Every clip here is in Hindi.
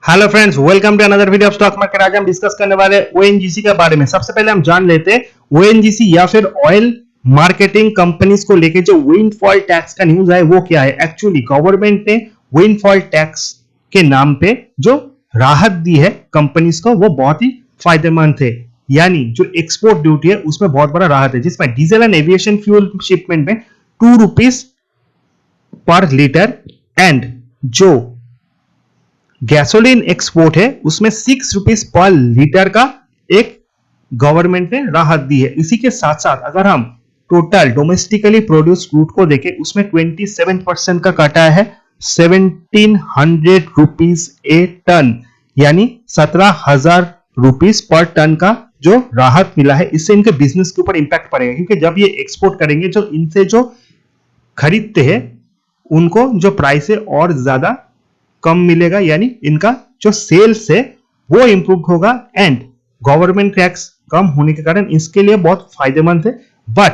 Hello friends, welcome to another video of stock market. आज हम डिस्कस करने वाले ओएनजीसी के बारे में। सबसे पहले हम जान लेते हैं ओएनजीसी या फिर ऑयल मार्केटिंग कंपनीज को लेके जो विंडफॉल टैक्स का न्यूज है वो क्या है। एक्चुअली गवर्नमेंट ने विंडफॉल टैक्स के नाम पे जो राहत दी है कंपनीज को वो बहुत ही फायदेमंद है। यानी जो एक्सपोर्ट ड्यूटी है उसमें बहुत बड़ा राहत है, जिसमें diesel and aviation fuel shipment में ₹2 पर लीटर एंड जो गैसोलीन एक्सपोर्ट है उसमें ₹6 पर लीटर का एक गवर्नमेंट ने राहत दी है। इसी के साथ साथ अगर हम टोटल डोमेस्टिकली प्रोड्यूस क्रूड को देखें उसमें 27% का कटा है ₹1700 ए टन, यानी ₹17,000 पर टन का जो राहत मिला है। इससे इनके बिजनेस के ऊपर इंपैक्ट पड़ेगा, क्योंकि जब ये एक्सपोर्ट करेंगे जो इनसे जो खरीदते हैं उनको जो प्राइस है और ज्यादा कम मिलेगा, यानी इनका जो सेल्स है वो इंप्रूव होगा एंड गवर्नमेंट टैक्स कम होने के कारण इसके लिए बहुत फायदेमंद है। But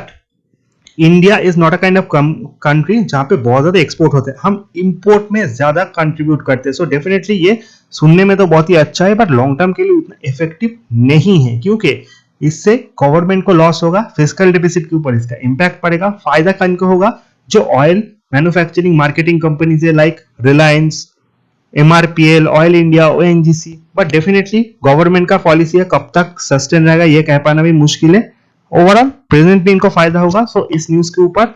India is not a kind of country जहां पे बहुत ज्यादा एक्सपोर्ट होते हैं, हम इंपोर्ट में ज्यादा कंट्रीब्यूट करते हैं। सो डेफिनेटली ये सुनने में तो बहुत ही अच्छा है, बट लॉन्ग टर्म के लिए उतना इफेक्टिव नहीं है, क्योंकि इससे गवर्नमेंट को लॉस होगा, फिस्कल डिफिसिट के ऊपर इसका इंपैक्ट पड़ेगा। फायदा किनको होगा? जो ऑयल मैन्युफैक्चरिंग मार्केटिंग कंपनीज है like Reliance, MRPL, oil India, ONGC। But definitely government का पॉलिसी है, कब तक सस्टेन रहेगा ये कह पाना भी मुश्किल है। ओवरऑल प्रेजेंट में इनको फायदा होगा। सो इस न्यूज के ऊपर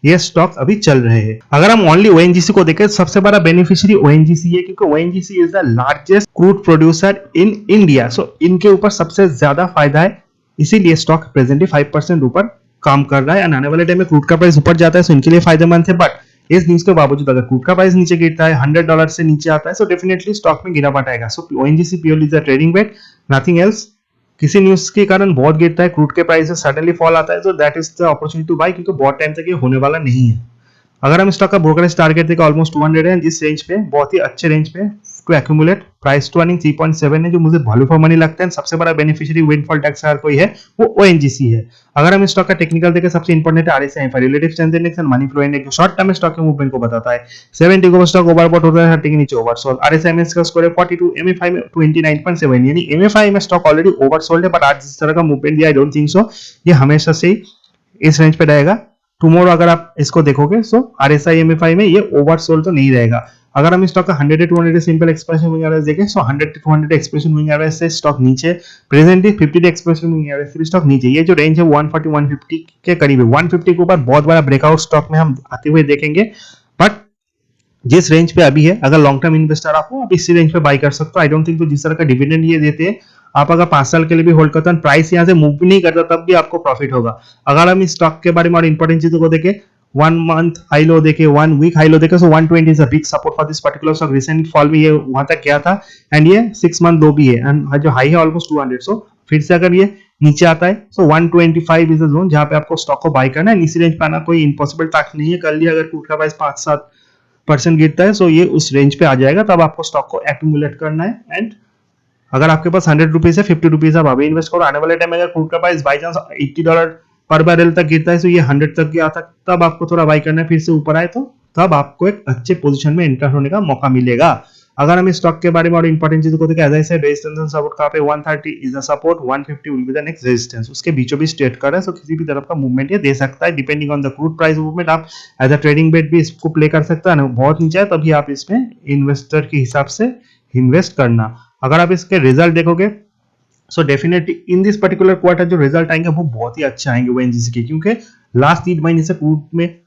ये स्टॉक अभी चल रहे हैं। अगर हम ओनली ONGC को देखें, सबसे बड़ा बेनिफिशियरी ONGC है, क्योंकि ONGC is the largest crude producer in India. So इनके ऊपर सबसे ज्यादा फायदा है, इसीलिए स्टॉक प्रेजेंटली 5% ऊपर काम कर रहा है। आने वाले टाइम में क्रूड का प्राइस ऊपर जाता है तो इनके लिए फायदेमंद है। बट इस न्यूज के बावजूद अगर क्रूड का प्राइस नीचे गिरता है, $100 से नीचे आता है, सो डेफिनेटली स्टॉक में गिरावट आएगा। So ONGC purely is a trading bet, nothing else. किसी न्यूज के कारण बहुत गिरता है, क्रूड के प्राइस सडनली फॉल आता है, तो that is the opportunity to buy, क्योंकि बहुत टाइम तक ये होने वाला नहीं है। अगर हम स्टॉक का ब्रोकरेज टारगेट देखें ऑलमोस्ट 200 है, जिस रेंज पे बहुत ही अच्छे रेंज पे to accumulate price to earning 3.7 है, जो मुझे वैल्यू फॉर मनी लगता है। सबसे बड़ा बेनिफिशियरी विंडफॉल टैक्स का कोई है वो ONGC है। अगर हम स्टॉक का टेक्निकल देखें, सबसे इंपॉर्टेंट RSI है, relative strength index and money flow index, short term stock के मूवमेंट को बताता है। 70 को स्टॉक ओवरबॉट होता है, 30 के नीचे ओवरसोल्ड। RSI में इसका स्कोर है 42, MFI में 29.7, यानी MFI में स्टॉक ऑलरेडी ओवरसोल्ड है, बट आज जिस तरह का मूवमेंट दिया आई डोंट थिंक सो ये हमेशा से इस रेंज पे रहेगा। टुमारो अगर आप इसको देखोगे सो RSI MFI में ये ओवरसोल्ड तो नहीं रहेगा। अगर हम स्टॉक का 100 to 200 simple expression moving average देखें, सो 100 to 200 एक्सप्रेशन मूविंग एवरेज से स्टॉक नीचे, प्रेजेंटली 50 एक्सप्रेशन मूविंग एवरेज से स्टॉक नीचे। ये जो रेंज है 140 150 के करीब है। 150 के ऊपर बहुत बड़ा ब्रेकआउट स्टॉक में हम आते हुए देखेंगे, बट जिस रेंज पे अभी है, अगर लॉन्ग टर्म इन्वेस्टर आप हो, आप इसी रेंज पे बाय कर सकते हो। आई डोंट थिंक तो जिस तरह का डिविडेंड ये देते हैं, आप अगर 5 साल के लिए भी होल्ड करते हैं, प्राइस यहां से मूव भी नहीं करता, तब भी आपको प्रॉफिट होगा। अगर हम इस स्टॉक के बारे में और इंपॉर्टेंट चीजों को देखें, 1 मंथ हाई लो देखे, 1 वीक हाई लो देखे, सो 120 is a big support for this particular stock. Recent fall में ये वहां तक गया था एंड ये 6 मंथ लो भी है, एंड जो हाई है ऑलमोस्ट 200। सो फिर से अगर ये नीचे आता है, सो 125 इज अ जोन जहां पे आपको स्टॉक को बाय करना है। इसी रेंज पे आना कोई इम्पॉसिबल टास्क नहीं है। कल ही अगर क्रूड का प्राइस 5-7% गिरता है, सो ये उस रेंज पे आ जाएगा, तब आपको स्टॉक को एक्यूमुलेट करना है। एंड अगर आपके पास ₹100 है, ₹50 आप अभी इन्वेस्ट करो। आने वाले टाइम में अगर क्रूड का प्राइस बाई चांस $80 पर बैरल तक गिरता है, तो ये 100 तक गया था, तब आपको थोड़ा बाई करना है। फिर से ऊपर आए तो तब आपको एक अच्छे पोजीशन में एंटर होने का मौका मिलेगा। अगर हम इस स्टॉक के बारे में और इंपॉर्टेंट चीजों को देखें, as I said, resistance and support कहां पे? 130 is the support, 150 will be the next resistance. उसके बीचों बीच ट्रेड कर रहा है, सो किसी भी तरफ का मूवमेंट ये दे सकता है depending on the crude price movement. आप एज अ ट्रेडिंग बेट भी इसको प्ले कर सकते हैं। बहुत नीचे है तभी आप इसमें इन्वेस्टर के हिसाब से इन्वेस्ट करना। अगर आप इसके रिजल्ट देखोगे, so definitely in this particular quarter जो रिजल्ट आएंगे वो बहुत ही अच्छे आएंगे ONGC के, क्योंकि लास्ट 3 महीने से क्रूड में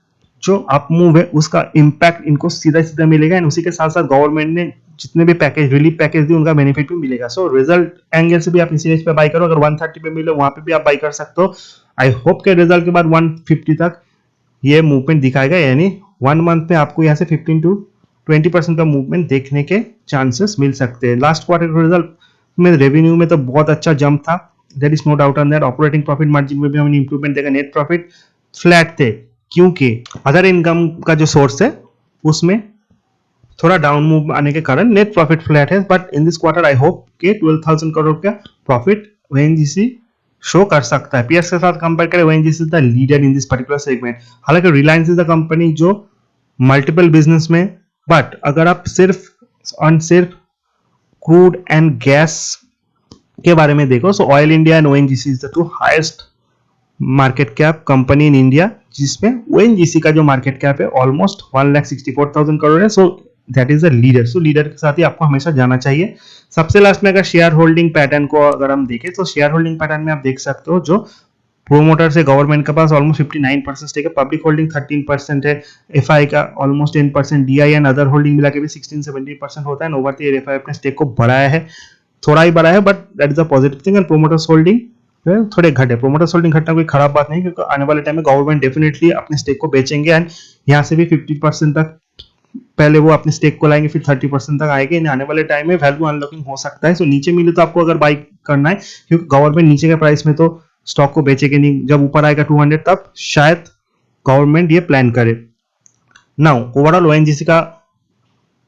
जो अप मूव है उसका इंपैक्ट इनको सीधा सीधा मिलेगा, एंड उसी के साथ साथ गवर्नमेंट ने जितने भी पैकेज, रिलीफ पैकेज दिए, उनका बेनिफिट भी मिलेगा। सो रिजल्ट एंगल से भी आप इसी रेंज पे बाय करो। अगर 130 पे मिले वहां पे भी आप बाय कर सकते हो। आई होप के रिजल्ट के बाद 150 तक ये मूवमेंट दिखाएगा, यानी 1 मंथ में आपको यहाँ से 15 to 20% का मूवमेंट देखने के चांसेस मिल सकते हैं। लास्ट क्वार्टर के रिजल्ट में रेवेन्यू में तो बहुत अच्छा जंप था, there is no doubt on that. Operating profit margin में भी हमने इंप्रूवमेंट देखा। नेट प्रॉफिट फ्लैट थे, क्योंकि अदर इनकम का जो सोर्स है उसमें थोड़ा डाउन मूव आने के कारण नेट प्रॉफिट फ्लैट है। But in this quarter I hope के 12,000 करोड़ का प्रॉफिट ONGC शो कर सकता है। पीएस के साथ कंपेयर करें, ONGC is the leader in this particular segment. हालांकि रिलायंस इज द कंपनी जो मल्टीपल बिजनेस में, बट अगर आप सिर्फ क्रूड एंड गैस के बारे में देखो, सो oil India and ONGC is the two highest market cap company in India, जिसमें ओएनजीसी का जो मार्केट कैप है ऑलमोस्ट 1,64,000 करोड़ है। So that is the leader. So leader के साथ ही आपको हमेशा जाना चाहिए। सबसे लास्ट में अगर शेयर होल्डिंग पैटर्न को अगर हम देखें तो शेयर होल्डिंग पैटर्न में आप देख सकते हो जो प्रोमोटर से गवर्नमेंट के पास ऑलमोस्ट 59% स्टेक है, पब्लिक होल्डिंग 13% है, एफआई का almost 10%, DI and other holding मिला के भी 16-17% होता है। ओवर द ईयर एफआई अपने स्टेक को बढ़ाया है, थोड़ा ही बढ़ा है, but that is a positive thing. And promoters holding थोड़े घटे। प्रोमोटर्स होल्डिंग घटना कोई खराब बात नहीं, क्योंकि आने वाले टाइम में गवर्नमेंट डेफिनेटली अपने स्टेक को बेचेंगे एंड यहाँ से भी 50% तक पहले वो अपने स्टेक को लाएंगे, फिर 30% तक आएंगे। आने वाले टाइम में वैल्यू अनलॉकिंग हो सकता है। सो नीचे मिले तो आपको अगर बाई करना है, क्योंकि गवर्नमेंट नीचे के प्राइस में तो स्टॉक को बेचेगी नहीं, जब ऊपर आएगा 200 तब शायद गवर्नमेंट ये प्लान करे। नाउ ओवरऑल ओएनजीसी का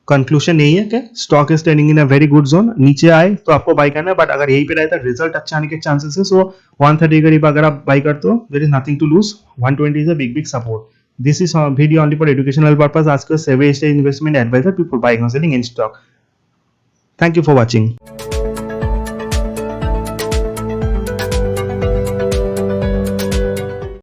कंक्लूजन यही है कि stock is trading in a very good zone. नीचे आए तो आपको बाई करना है, बट अगर यहीं पे रहे तो रिजल्ट अच्छा आने के चांसेस है। सो 130 करीब अगर आप बाई करते हो, there is nothing to lose. 120 is a big support. This is a video only for educational purpose. Ask a SEBI investment advisor before buying or selling any stock. Thank you for watching.